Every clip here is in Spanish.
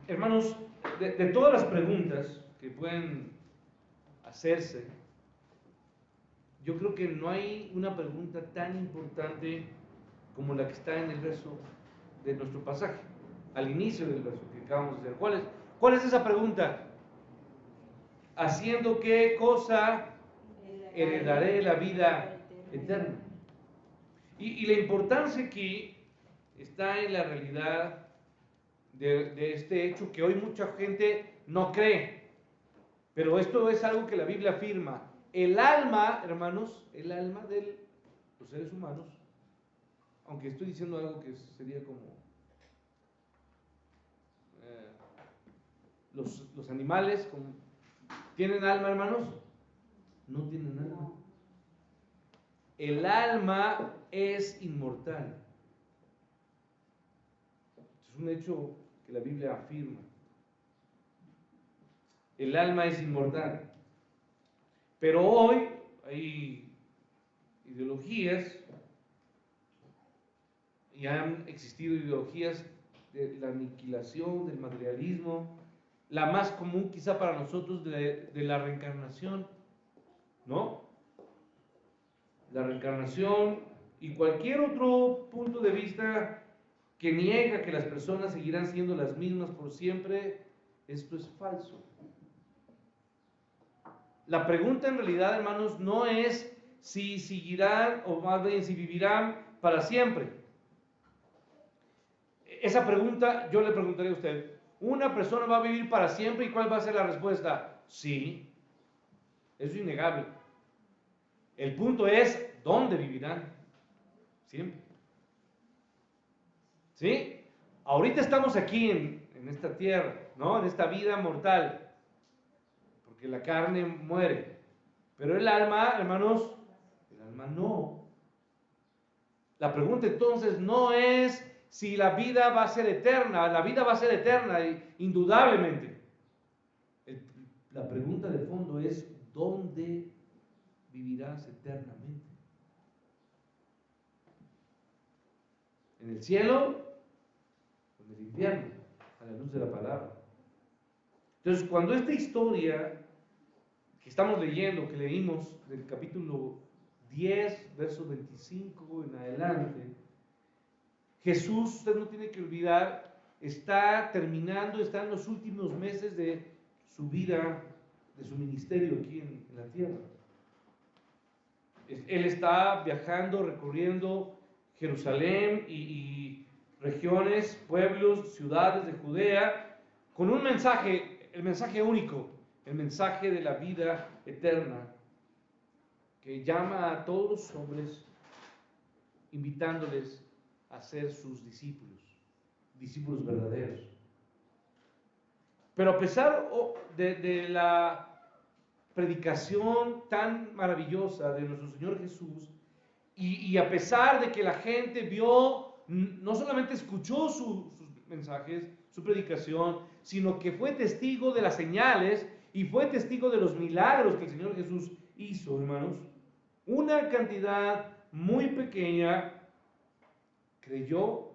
hermanos, de todas las preguntas que pueden hacerse, yo creo que no hay una pregunta tan importante como la que está en el verso de nuestro pasaje, al inicio del verso que acabamos de hacer. ¿Cuál es esa pregunta? ¿Haciendo qué cosa heredaré la vida eterna? Y la importancia aquí está en la realidad de este hecho que hoy mucha gente no cree. Pero esto es algo que la Biblia afirma. El alma, hermanos, el alma de los seres humanos, aunque estoy diciendo algo que sería como los animales, ¿tienen alma, hermanos? No tienen alma. El alma es inmortal. Es un hecho que la Biblia afirma. El alma es inmortal. Pero hoy hay ideologías, y han existido ideologías de la aniquilación, del materialismo, la más común quizá para nosotros de la reencarnación, ¿no? La reencarnación y cualquier otro punto de vista que niega que las personas seguirán siendo las mismas por siempre, esto es falso. La pregunta en realidad, hermanos, no es si seguirán o más bien si vivirán para siempre. Esa pregunta yo le preguntaría a usted, ¿una persona va a vivir para siempre? ¿Y cuál va a ser la respuesta? Sí, eso es innegable. El punto es, ¿dónde vivirán? Siempre. ¿Sí? Ahorita estamos aquí en esta tierra, ¿no? En esta vida mortal, porque la carne muere. Pero el alma, hermanos, el alma no. La pregunta entonces no es si la vida va a ser eterna. La vida va a ser eterna, indudablemente. La pregunta de fondo es, ¿dónde vivirás eternamente? ¿En el cielo o en el infierno? A la luz de la palabra. Entonces, cuando esta historia que estamos leyendo, que leímos del capítulo 10, verso 25 en adelante, Jesús, usted no tiene que olvidar, está en los últimos meses de su vida, de su ministerio aquí en la tierra. Él está viajando, recorriendo Jerusalén y regiones, pueblos, ciudades de Judea, con un mensaje, el mensaje único, el mensaje de la vida eterna, que llama a todos los hombres, invitándoles a ser sus discípulos, discípulos verdaderos. Pero a pesar de la predicación tan maravillosa de nuestro Señor Jesús, y a pesar de que la gente vio, no solamente escuchó sus mensajes, su predicación, sino que fue testigo de las señales y fue testigo de los milagros que el Señor Jesús hizo, hermanos, una cantidad muy pequeña creyó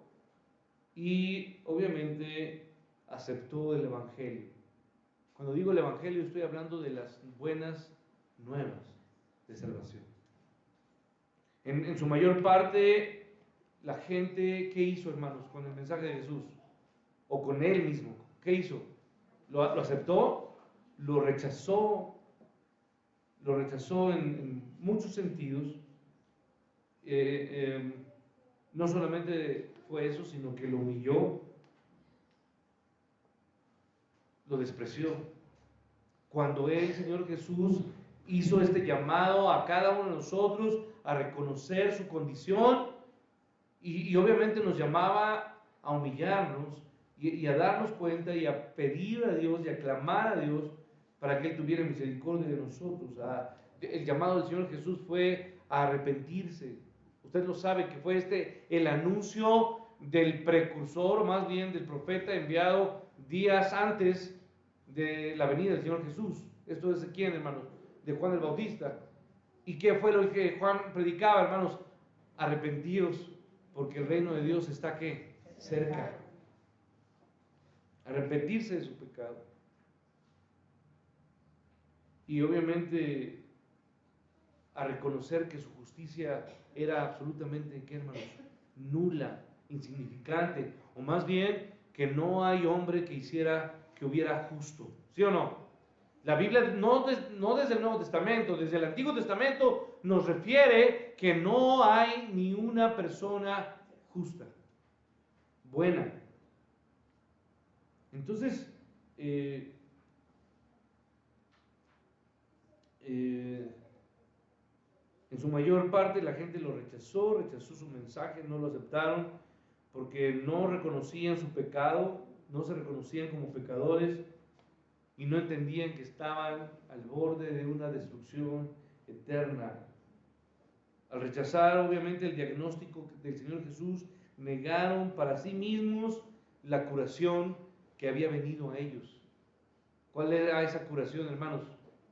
y obviamente aceptó el Evangelio. Cuando digo el Evangelio estoy hablando de las buenas nuevas de salvación. En su mayor parte, la gente, ¿qué hizo, hermanos, con el mensaje de Jesús? O con él mismo, ¿qué hizo? ¿Lo aceptó? ¿Lo rechazó? Lo rechazó en muchos sentidos. No solamente fue eso, sino que lo humilló, lo despreció. Cuando el Señor Jesús hizo este llamado a cada uno de nosotros a reconocer su condición y obviamente nos llamaba a humillarnos y a darnos cuenta y a pedir a Dios y a clamar a Dios para que Él tuviera misericordia de nosotros. El llamado del Señor Jesús fue a arrepentirse. Usted lo sabe que fue el anuncio del precursor, o más bien del profeta enviado días antes de la venida del Señor Jesús. ¿Esto es de quién, hermanos? De Juan el Bautista. ¿Y qué fue lo que Juan predicaba, hermanos? Arrepentíos, porque el reino de Dios está ¿qué? Cerca. arrepentirse de su pecado. Y obviamente a reconocer que su justicia era absolutamente, ¿qué, hermanos? Nula, insignificante, o más bien que no hay hombre que hubiera justo, ¿sí o no? La Biblia no desde el Nuevo Testamento, desde el Antiguo Testamento nos refiere que no hay ni una persona justa, buena. Entonces, en su mayor parte la gente lo rechazó su mensaje, no lo aceptaron porque no reconocían su pecado, no se reconocían como pecadores y no entendían que estaban al borde de una destrucción eterna. Al rechazar obviamente el diagnóstico del Señor Jesús, negaron para sí mismos la curación que había venido a ellos. ¿Cuál era esa curación, hermanos?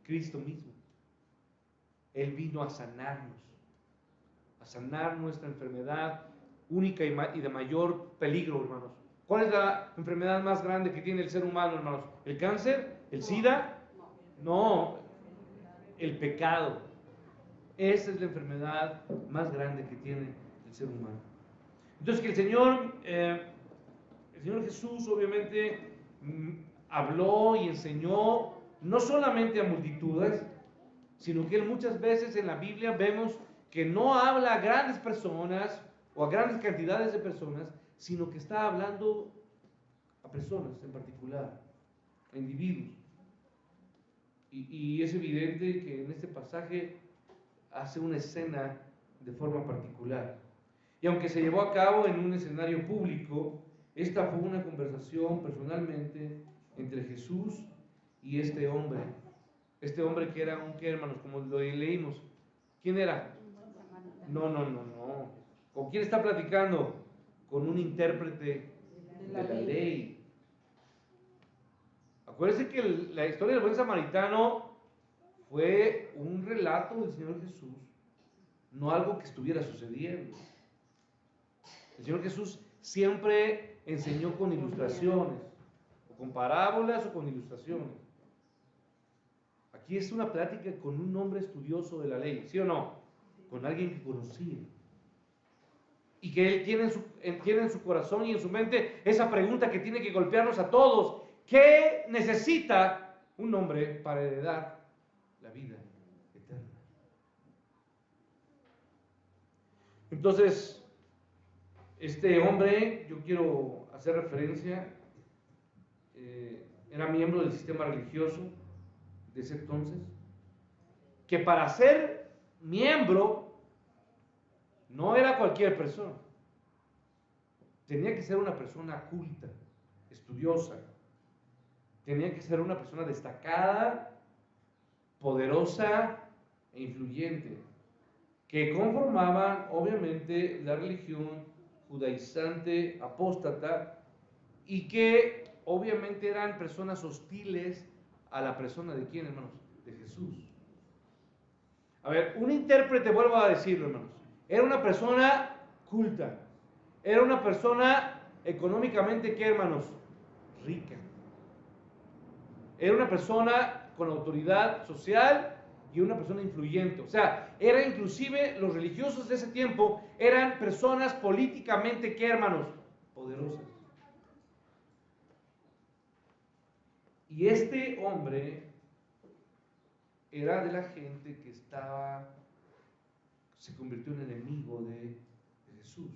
Cristo mismo. Él vino a sanar nuestra enfermedad única y de mayor peligro, hermanos. ¿Cuál es la enfermedad más grande que tiene el ser humano, hermanos? ¿El cáncer? ¿El SIDA? No, el pecado. Esa es la enfermedad más grande que tiene el ser humano. Entonces, que el Señor Jesús obviamente habló y enseñó no solamente a multitudes, sino que Él muchas veces en la Biblia vemos que no habla a grandes personas o a grandes cantidades de personas, sino que está hablando a personas en particular, a individuos. Y es evidente que en este pasaje hace una escena de forma particular. Y aunque se llevó a cabo en un escenario público, esta fue una conversación personalmente entre Jesús y este hombre. Este hombre que era un, ¿qué, hermanos? Como lo leímos. ¿Quién era? No. ¿Con quién está platicando? Con un intérprete de la ley. Acuérdense que la historia del buen samaritano fue un relato del Señor Jesús, no algo que estuviera sucediendo. El Señor Jesús siempre enseñó con ilustraciones, o con parábolas o con ilustraciones. Aquí es una plática con un hombre estudioso de la ley, ¿sí o no? Con alguien que conocía. Y que él tiene en su corazón y en su mente esa pregunta que tiene que golpearnos a todos. ¿Qué necesita un hombre para heredar la vida eterna? Entonces, este hombre, yo quiero hacer referencia, era miembro del sistema religioso de ese entonces, que para ser miembro no era cualquier persona, tenía que ser una persona culta, estudiosa, tenía que ser una persona destacada, poderosa e influyente, que conformaban obviamente la religión judaizante apóstata y que obviamente eran personas hostiles a la persona de quién, hermanos, de Jesús. A ver, un intérprete, vuelvo a decirlo, hermanos, era una persona culta, era una persona económicamente, ¿qué, hermanos? Rica. Era una persona con autoridad social y una persona influyente. O sea, era inclusive los religiosos de ese tiempo eran personas políticamente, ¿qué, hermanos? Poderosas. Y este hombre era de la gente que se convirtió en enemigo de Jesús.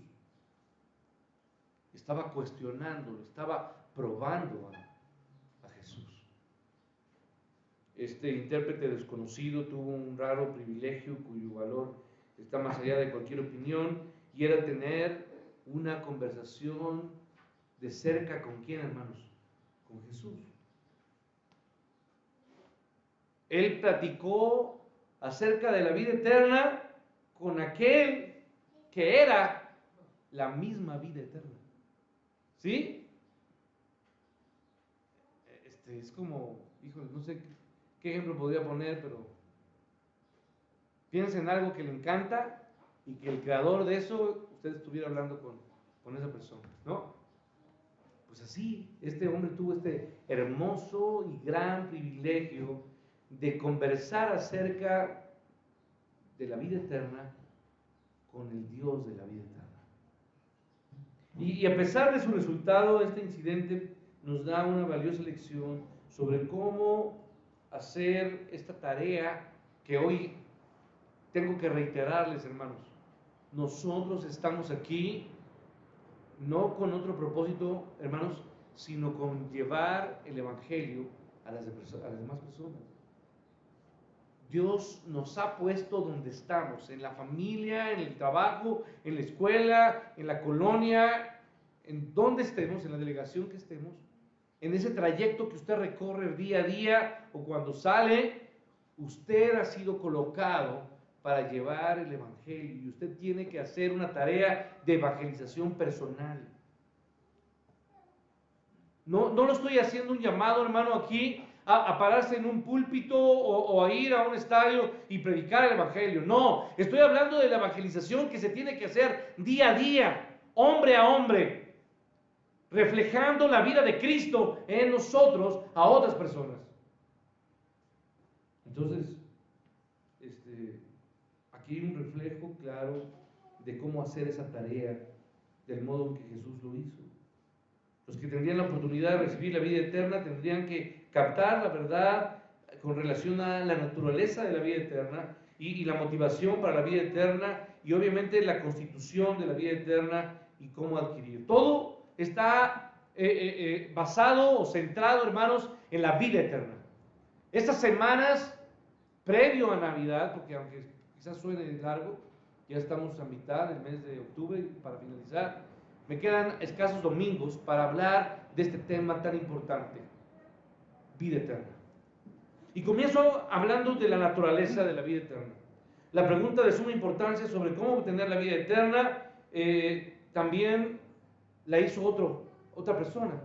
Estaba cuestionándolo, estaba probando a Jesús. Este intérprete desconocido tuvo un raro privilegio cuyo valor está más allá de cualquier opinión, y era tener una conversación de cerca con quién, hermanos, con Jesús. Él platicó acerca de la vida eterna con aquel que era la misma vida eterna. ¿Sí? Es como, híjole, no sé qué ejemplo podría poner, pero piensa en algo que le encanta y que el creador de eso, usted estuviera hablando con esa persona, ¿no? Pues así, este hombre tuvo este hermoso y gran privilegio de conversar acerca de la vida eterna con el Dios de la vida eterna. Y a pesar de su resultado, este incidente nos da una valiosa lección sobre cómo hacer esta tarea que hoy tengo que reiterarles, hermanos. Nosotros estamos aquí no con otro propósito, hermanos, sino con llevar el Evangelio a las demás personas. Dios nos ha puesto donde estamos, en la familia, en el trabajo, en la escuela, en la colonia, en donde estemos, en la delegación que estemos, en ese trayecto que usted recorre día a día o cuando sale, usted ha sido colocado para llevar el Evangelio y usted tiene que hacer una tarea de evangelización personal. No lo estoy haciendo un llamado, hermano, aquí a pararse en un púlpito o a ir a un estadio y predicar el Evangelio. No, estoy hablando de la evangelización que se tiene que hacer día a día, hombre a hombre, reflejando la vida de Cristo en nosotros a otras personas. Entonces, aquí hay un reflejo claro de cómo hacer esa tarea del modo en que Jesús lo hizo. Los que tendrían la oportunidad de recibir la vida eterna tendrían que captar la verdad con relación a la naturaleza de la vida eterna y la motivación para la vida eterna y obviamente la constitución de la vida eterna y cómo adquirir. Todo está basado o centrado, hermanos, en la vida eterna. Estas semanas previo a Navidad, porque aunque quizás suene largo, ya estamos a mitad del mes de octubre para finalizar, me quedan escasos domingos para hablar de este tema tan importante, vida eterna. Y comienzo hablando de la naturaleza de la vida eterna. La pregunta de suma importancia sobre cómo obtener la vida eterna también la hizo otra persona.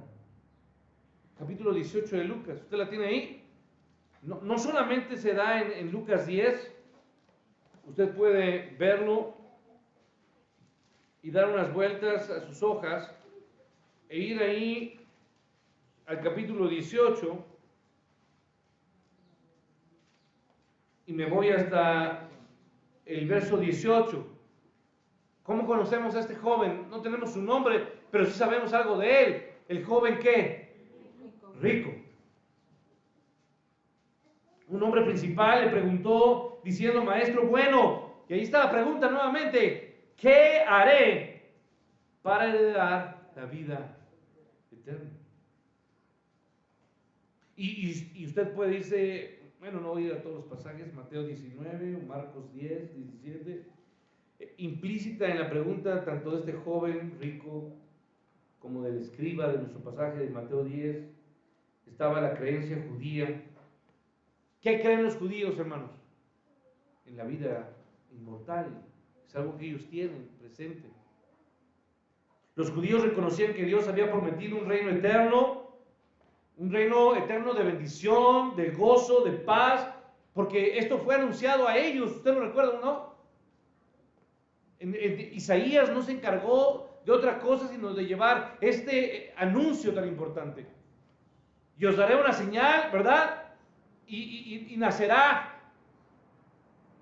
Capítulo 18 de Lucas, ¿usted la tiene ahí? No solamente se da en Lucas 10, usted puede verlo y dar unas vueltas a sus hojas e ir ahí al capítulo 18 y me voy hasta el verso 18. ¿Cómo conocemos a este joven? No tenemos su nombre, pero sí sabemos algo de él. ¿El joven qué? Rico. Un hombre principal le preguntó diciendo, maestro bueno, y ahí está la pregunta nuevamente, ¿qué haré para heredar la vida eterna? Y usted puede irse, bueno, no voy a ir a todos los pasajes, Mateo 19, Marcos 10, 17, implícita en la pregunta tanto de este joven rico como del escriba de nuestro pasaje de Mateo 10, estaba la creencia judía. ¿Qué creen los judíos, hermanos? En la vida inmortal. Es algo que ellos tienen presente. Los judíos reconocían que Dios había prometido un reino eterno de bendición, de gozo, de paz, porque esto fue anunciado a ellos. ¿Usted lo recuerda, no? Isaías no se encargó de otra cosa sino de llevar este anuncio tan importante. Y os daré una señal, ¿verdad? Y nacerá.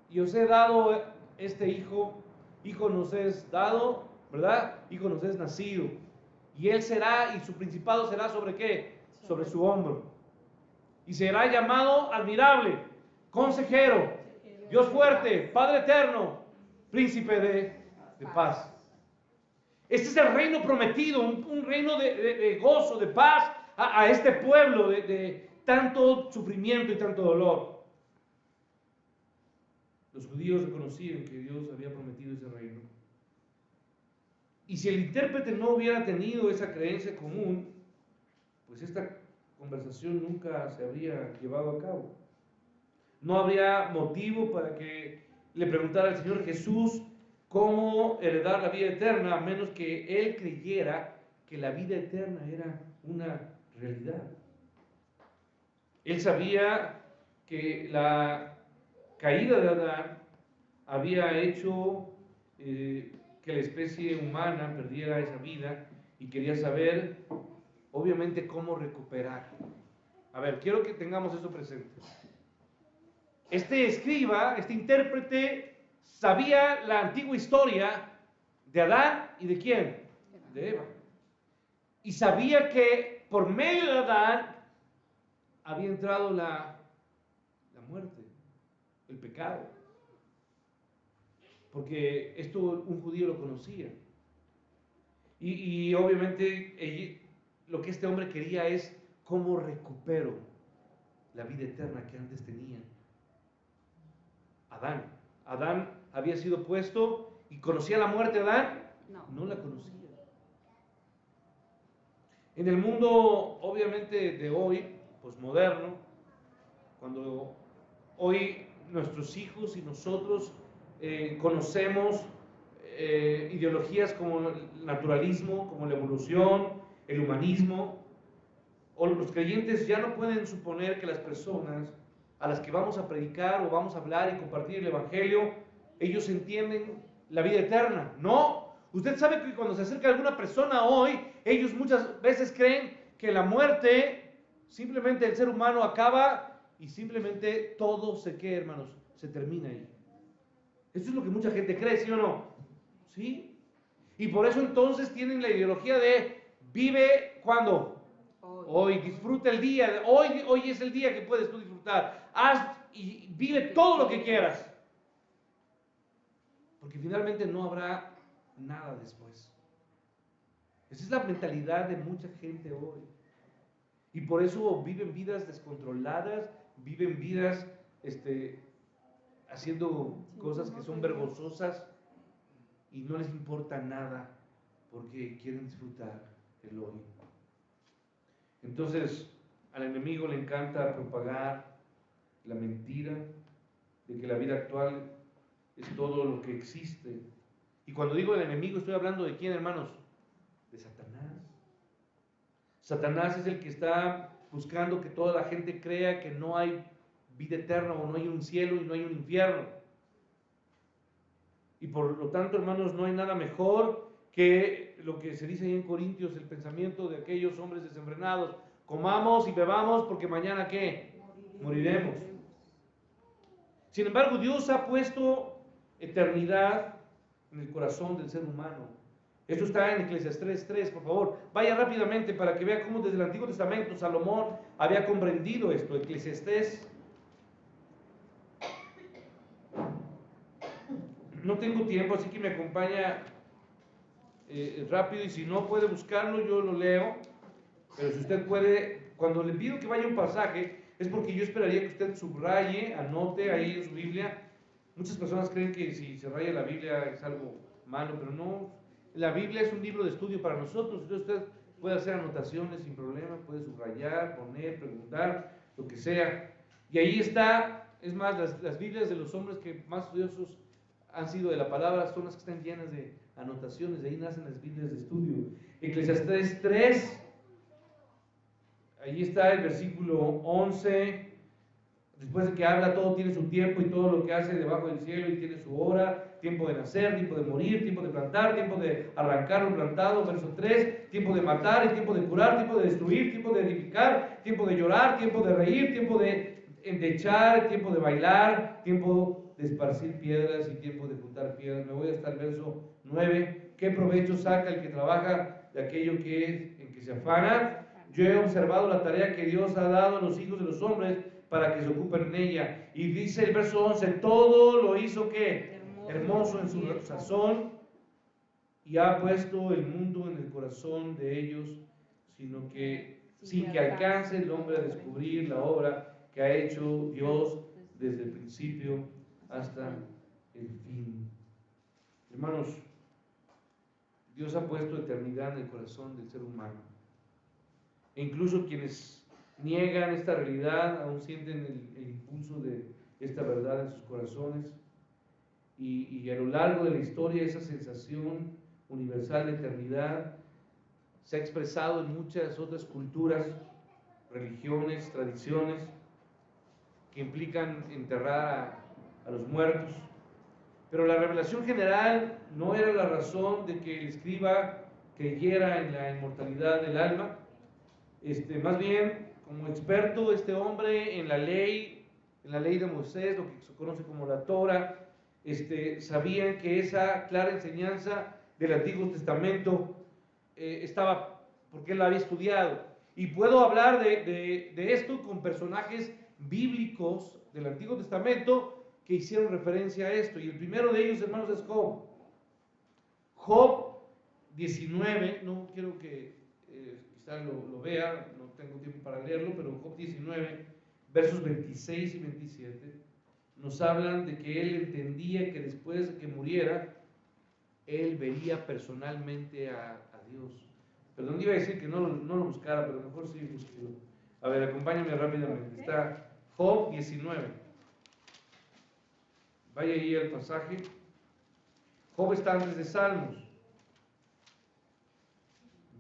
Y os he dado este hijo nos es dado, ¿verdad? Hijo nos es nacido. Y él será, y su principado será ¿sobre qué? Sobre su hombro. Y será llamado admirable, consejero, Dios fuerte, Padre eterno, príncipe de paz. Este es el reino prometido, un reino de gozo, de paz a este pueblo de tanto sufrimiento y tanto dolor. Los judíos reconocían que Dios había prometido ese reino. Y si el intérprete no hubiera tenido esa creencia común, pues esta conversación nunca se habría llevado a cabo. No habría motivo para que le preguntara al Señor Jesús cómo heredar la vida eterna, a menos que él creyera que la vida eterna era una realidad. Él sabía que la caída de Adán había hecho que la especie humana perdiera esa vida y quería saber obviamente, cómo recuperar. A ver, quiero que tengamos eso presente. Este escriba, este intérprete, sabía la antigua historia de Adán y de quién, de Eva. Y sabía que por medio de Adán había entrado la muerte, el pecado. Porque esto un judío lo conocía. Y obviamente lo que este hombre quería es cómo recupero la vida eterna que antes tenía. Adán había sido puesto y conocía la muerte. Adán no la conocía. En el mundo obviamente de hoy, posmoderno, cuando hoy nuestros hijos y nosotros conocemos ideologías como el naturalismo, como la evolución, el humanismo, o los creyentes ya no pueden suponer que las personas a las que vamos a predicar o vamos a hablar y compartir el evangelio, ellos entienden la vida eterna. No, usted sabe que cuando se acerca a alguna persona hoy, ellos muchas veces creen que la muerte, simplemente el ser humano acaba y simplemente todo se queda, hermanos, se termina ahí. Eso es lo que mucha gente cree, ¿sí o no? ¿Sí? Y por eso entonces tienen la ideología de vive cuando hoy disfruta el día, hoy es el día que puedes tú disfrutar. Haz y vive todo lo que quieras. Porque finalmente no habrá nada después. Esa es la mentalidad de mucha gente hoy. Y por eso viven vidas descontroladas, viven vidas haciendo cosas que son vergonzosas y no les importa nada porque quieren disfrutar el hoy. Entonces, al enemigo le encanta propagar la mentira de que la vida actual es todo lo que existe. Y cuando digo el enemigo, estoy hablando de quién, hermanos? De Satanás. Satanás es el que está buscando que toda la gente crea que no hay vida eterna o no hay un cielo y no hay un infierno. Y por lo tanto, hermanos, no hay nada mejor que lo que se dice ahí en Corintios, el pensamiento de aquellos hombres desenfrenados. Comamos y bebamos porque mañana ¿qué? Moriremos. Sin embargo, Dios ha puesto eternidad en el corazón del ser humano. Esto está en Eclesiastés 3, por favor. Vaya rápidamente para que vea cómo desde el Antiguo Testamento Salomón había comprendido esto. Eclesiastés. No tengo tiempo, así que me acompaña rápido, y si no puede buscarlo, yo lo leo. Pero si usted puede, cuando le pido que vaya a un pasaje, es porque yo esperaría que usted subraye, anote ahí en su Biblia. Muchas personas creen que si se raya la Biblia es algo malo, pero no. La Biblia es un libro de estudio para nosotros. Entonces usted puede hacer anotaciones sin problema, puede subrayar, poner, preguntar, lo que sea. Y ahí está, es más, las Biblias de los hombres que más estudiosos han sido de la palabra son las que están llenas de anotaciones. De ahí nacen las Biblias de estudio. Eclesiastés 3. Ahí está el versículo 11, después de que habla, todo tiene su tiempo y todo lo que hace debajo del cielo y tiene su hora, tiempo de nacer, tiempo de morir, tiempo de plantar, tiempo de arrancar lo plantado, verso 3, tiempo de matar y tiempo de curar, tiempo de destruir, tiempo de edificar, tiempo de llorar, tiempo de reír, tiempo de endechar, tiempo de bailar, tiempo de esparcir piedras y tiempo de juntar piedras. Me voy hasta el verso 9, ¿qué provecho saca el que trabaja de aquello en que se afana? Yo he observado la tarea que Dios ha dado a los hijos de los hombres para que se ocupen en ella. Y dice el verso 11, todo lo hizo ¿qué? Hermoso en su sazón, y ha puesto el mundo en el corazón de ellos, sino que sin que alcance el hombre a descubrir la obra que ha hecho Dios desde el principio hasta el fin. Hermanos, Dios ha puesto eternidad en el corazón del ser humano. E incluso quienes niegan esta realidad aún sienten el impulso de esta verdad en sus corazones. Y a lo largo de la historia esa sensación universal de eternidad se ha expresado en muchas otras culturas, religiones, tradiciones que implican enterrar a los muertos. Pero la revelación general no era la razón de que el escriba creyera en la inmortalidad del alma, más bien como experto este hombre en la ley de Moisés, lo que se conoce como la Torah. Sabían que esa clara enseñanza del Antiguo Testamento estaba, porque él la había estudiado. Y puedo hablar de esto con personajes bíblicos del Antiguo Testamento que hicieron referencia a esto. Y el primero de ellos, hermanos, es Job. Job 19, no quiero que quizás lo vea, no tengo tiempo para leerlo, pero Job 19, versos 26 y 27, nos hablan de que él entendía que después de que muriera, él vería personalmente a Dios. Perdón, iba a decir que no lo buscara, pero mejor sí busquelo. A ver, acompáñame rápidamente. Está Job 19. Vaya ahí al pasaje. Job está antes de Salmos.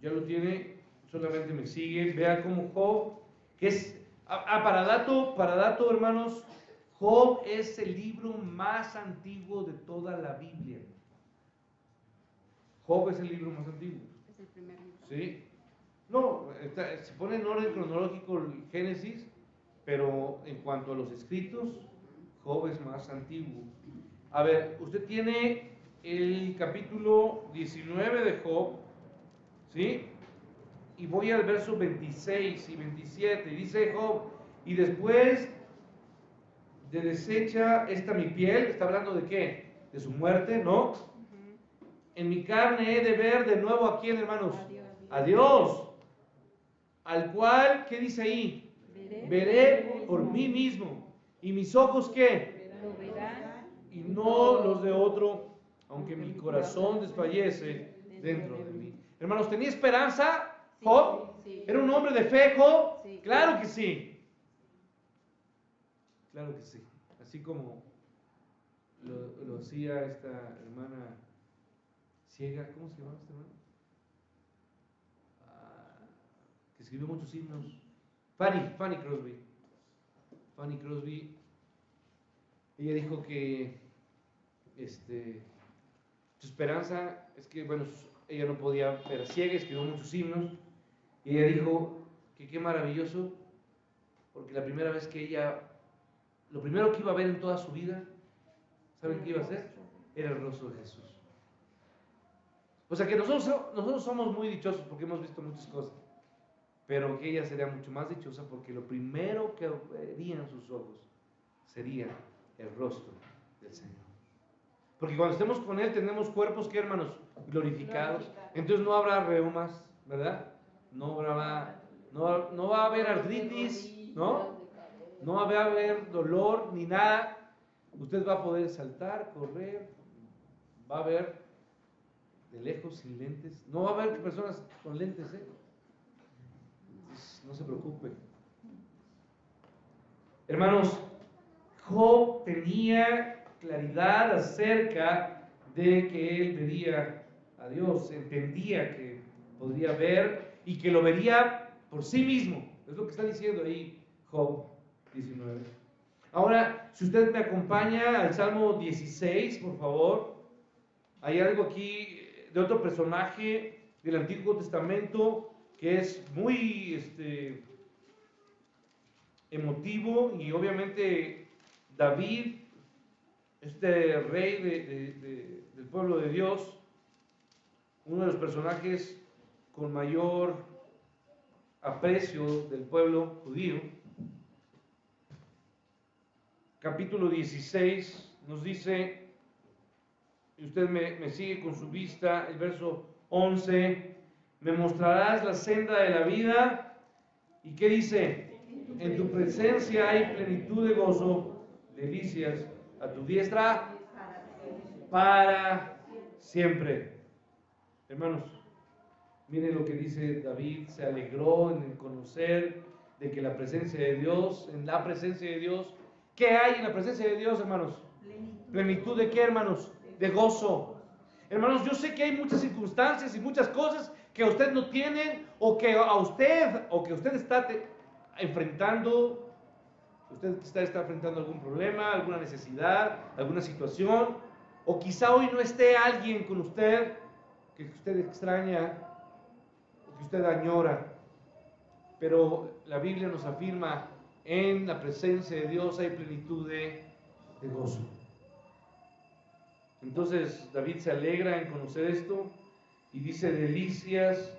Ya lo tiene, solamente me sigue. Vea cómo Job, que es, para dato, hermanos, Job es el libro más antiguo de toda la Biblia. Job es el libro más antiguo. Es el primer libro. ¿Sí? No, se pone en orden cronológico el Génesis, pero en cuanto a los escritos, Job es más antiguo. A ver, usted tiene el capítulo 19 de Job, ¿sí? Y voy al verso 26 y 27, y dice Job, y después de deshecha esta mi piel, está hablando de qué? De su muerte, ¿no? En mi carne he de ver de nuevo a quién, hermanos, a Dios, al cual, ¿qué dice ahí? Veré por mí mismo, y mis ojos, ¿qué? Lo verán Y no los de otro, aunque mi corazón desfallece dentro de mí. Hermanos, ¿tenía esperanza Job? Sí. ¿Era un hombre de fe Job? Sí. Claro que sí. Claro que sí. Así como lo hacía esta hermana ciega, ¿cómo se llama esta hermana? Que escribió muchos himnos. Fanny Crosby. Fanny Crosby. Ella dijo que su esperanza es que, bueno, ella no podía ver ciega, escribió muchos himnos. Y ella dijo que qué maravilloso, porque la primera vez que ella, lo primero que iba a ver en toda su vida, ¿saben qué iba a hacer? Era el rostro de Jesús. O sea que nosotros somos muy dichosos porque hemos visto muchas cosas, pero que ella sería mucho más dichosa porque lo primero que verían sus ojos sería el rostro del Señor. Porque cuando estemos con Él tenemos cuerpos, ¿qué, hermanos? Glorificados. Entonces no habrá reumas, ¿verdad? No va a haber artritis, ¿no? No va a haber dolor ni nada. Usted va a poder saltar, correr, va a ver de lejos sin lentes. No va a haber personas con lentes, ¿eh? Entonces, no se preocupe. Hermanos, Job tenía claridad acerca de que él vería a Dios, entendía que podría ver y que lo vería por sí mismo. Es lo que está diciendo ahí Job 19. Ahora, si usted me acompaña al Salmo 16, por favor, hay algo aquí de otro personaje del Antiguo Testamento que es muy emotivo, y obviamente David, este rey del pueblo de Dios, uno de los personajes con mayor aprecio del pueblo judío. Capítulo 16 nos dice, y usted me sigue con su vista, el verso 11, me mostrarás la senda de la vida, y ¿qué dice? En tu presencia hay plenitud de gozo, delicias a tu diestra para siempre. Hermanos, miren lo que dice David, se alegró en el conocer de que la presencia de Dios, en la presencia de Dios, ¿qué hay en la presencia de Dios, hermanos? ¿Plenitud de qué, hermanos? De gozo. Hermanos, yo sé que hay muchas circunstancias y muchas cosas que usted no tiene, o que usted está enfrentando. Usted está enfrentando algún problema, alguna necesidad, alguna situación, o quizá hoy no esté alguien con usted que usted extraña o que usted añora. pero la Biblia nos afirma, en la presencia de Dios hay plenitud de gozo. Entonces David se alegra en conocer esto y dice: delicias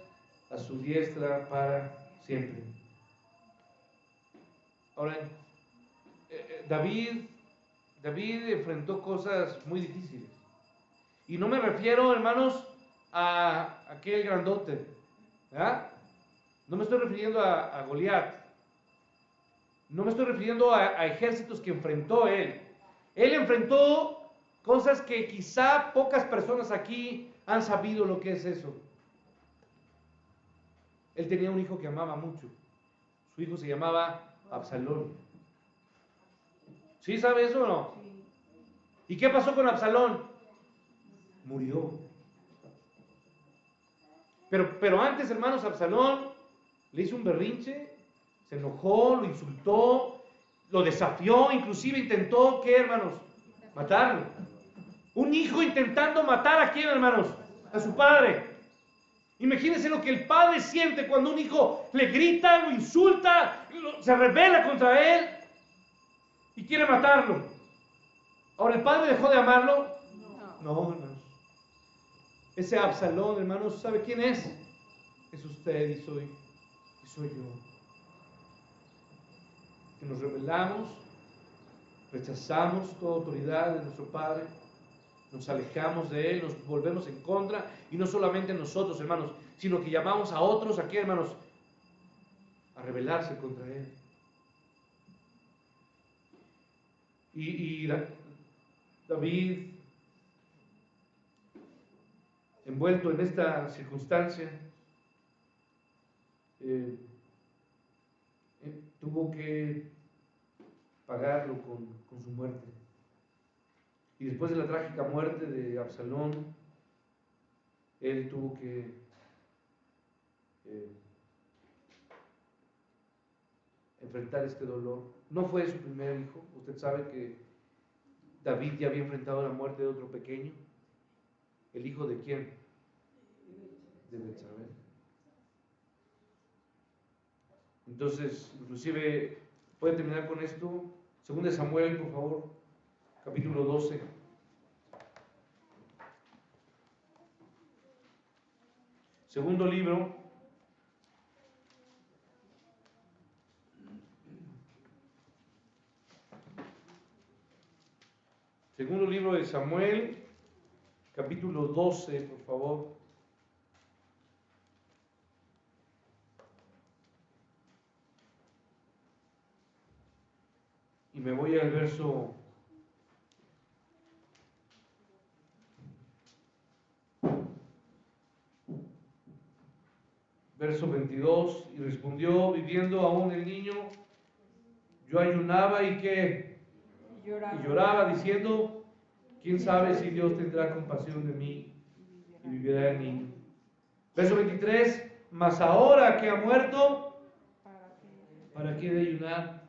a su diestra para siempre. Ahora, David enfrentó cosas muy difíciles. Y no me refiero, hermanos, a aquel grandote, ¿verdad? No me estoy refiriendo a Goliat. No me estoy refiriendo a ejércitos que enfrentó él. Él enfrentó cosas que quizá pocas personas aquí han sabido lo que es eso. Él tenía un hijo que amaba mucho. Su hijo se llamaba Absalón. ¿Sí sabe eso o no? ¿Y qué pasó con Absalón? Murió. Pero antes, hermanos, Absalón le hizo un berrinche, se enojó, lo insultó, lo desafió, inclusive intentó, ¿qué, hermanos? Matarlo. Un hijo intentando matar ¿a quién, hermanos? A su padre. Imagínense lo que el padre siente cuando un hijo le grita, lo insulta, se rebela contra él y quiere matarlo. Ahora, ¿el padre dejó de amarlo? No, hermanos. Ese Absalón, hermanos, ¿sabe quién es? Es usted y soy yo. Que nos rebelamos, rechazamos toda autoridad de nuestro Padre, nos alejamos de Él, nos volvemos en contra, y no solamente nosotros, hermanos, sino que llamamos a otros, aquí, hermanos, a rebelarse contra Él. Y David, envuelto en esta circunstancia, tuvo que pagarlo con su muerte. Y después de la trágica muerte de Absalón, él tuvo que enfrentar este dolor. No fue su primer hijo. Usted sabe que David ya había enfrentado la muerte de otro pequeño. ¿El hijo de quién? De Betsabé. Entonces, inclusive, puede terminar con esto. Según Samuel, por favor, capítulo 12. Segundo libro. Segundo libro de Samuel, capítulo 12, por favor. Y me voy al verso 22, y respondió viviendo aún el niño, yo ayunaba y que lloraba diciendo, quién sabe si Dios tendrá compasión de mí y vivirá el niño. Verso 23, mas ahora que ha muerto, ¿para qué de ayunar?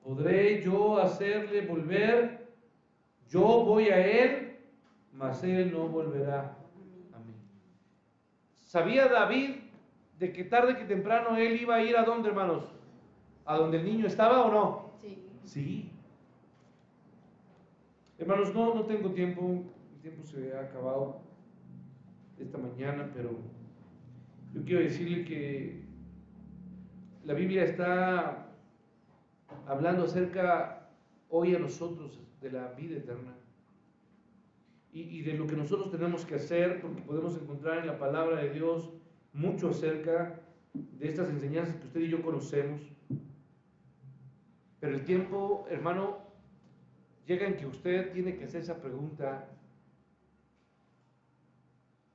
¿Podré yo hacerle volver? Yo voy a él, mas él no volverá a mí. ¿Sabía David de que tarde que temprano él iba a ir a dónde, hermanos? ¿A donde el niño estaba o no? Sí. Hermanos, no tengo tiempo, el tiempo se ha acabado esta mañana, pero yo quiero decirle que la Biblia está hablando acerca hoy a nosotros de la vida eterna y de lo que nosotros tenemos que hacer, porque podemos encontrar en la palabra de Dios mucho acerca de estas enseñanzas que usted y yo conocemos. Pero el tiempo, hermano, llega en que usted tiene que hacer esa pregunta: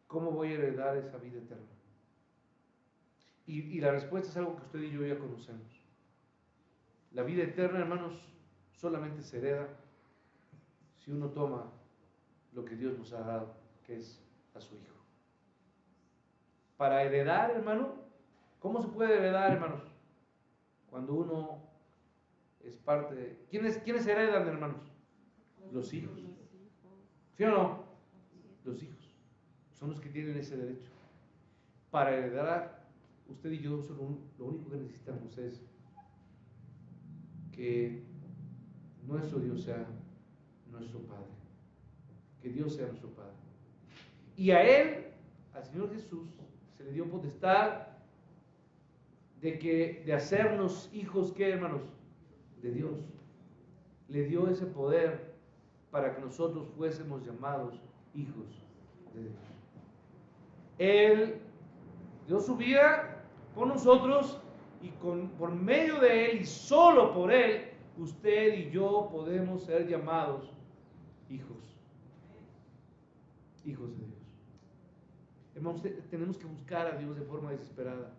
¿cómo voy a heredar esa vida eterna? Y la respuesta es algo que usted y yo ya conocemos. La vida eterna, hermanos, solamente se hereda si uno toma lo que Dios nos ha dado, que es a su Hijo. Para heredar, hermano, ¿cómo se puede heredar, hermanos? Cuando uno es parte de... ¿Quiénes heredan, hermanos? Los hijos. ¿Sí o no? Los hijos son los que tienen ese derecho. Para heredar usted y yo lo único que necesitamos es que nuestro Dios sea nuestro Padre, que Dios sea nuestro Padre. Y a Él, al Señor Jesús, se le dio potestad de hacernos hijos, ¿qué, hermanos? De Dios. Le dio ese poder para que nosotros fuésemos llamados hijos de Dios. Él dio su vida por nosotros y por medio de Él y solo por Él, usted y yo podemos ser llamados hijos. Hijos de Dios. Hermanos, tenemos que buscar a Dios de forma desesperada.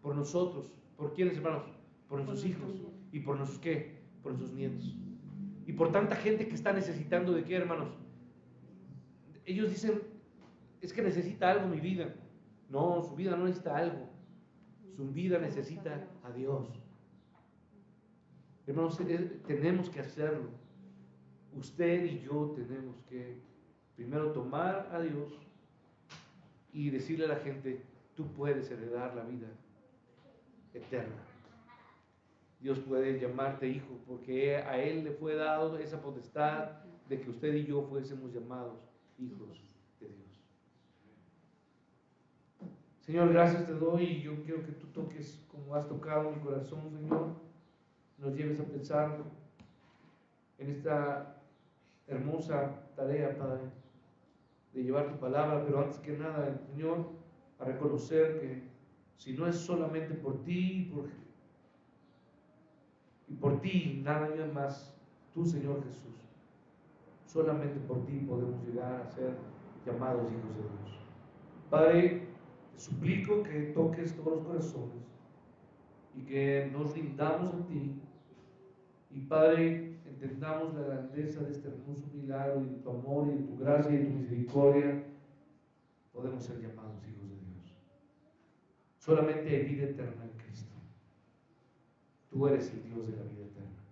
Por nosotros. ¿Por quiénes, hermanos? Por nuestros hijos. ¿Y por nuestros qué? Por nuestros nietos. Y por tanta gente que está necesitando de qué, hermanos. Ellos dicen, es que necesita algo mi vida. No, su vida no necesita algo. Su vida necesita a Dios. Hermanos, tenemos que hacerlo. Usted y yo tenemos que primero tomar a Dios y decirle a la gente, tú puedes heredar la vida eterna. Dios puede llamarte hijo porque a Él le fue dado esa potestad de que usted y yo fuésemos llamados hijos de Dios. Señor, gracias te doy y yo quiero que tú toques como has tocado mi corazón, Señor. Nos lleves a pensar en esta hermosa tarea, Padre, de llevar tu palabra, pero antes que nada, Señor, a reconocer que si no es solamente por ti y por ti, nada más, tú, Señor Jesús, solamente por ti podemos llegar a ser llamados hijos de Dios. Padre, te suplico que toques todos los corazones y que nos rindamos a ti. Y Padre, entendamos la grandeza de este hermoso milagro y de tu amor y de tu gracia y de tu misericordia. Podemos ser llamados hijos de Dios. Solamente hay vida eterna en Cristo. Tú eres el Dios de la vida eterna.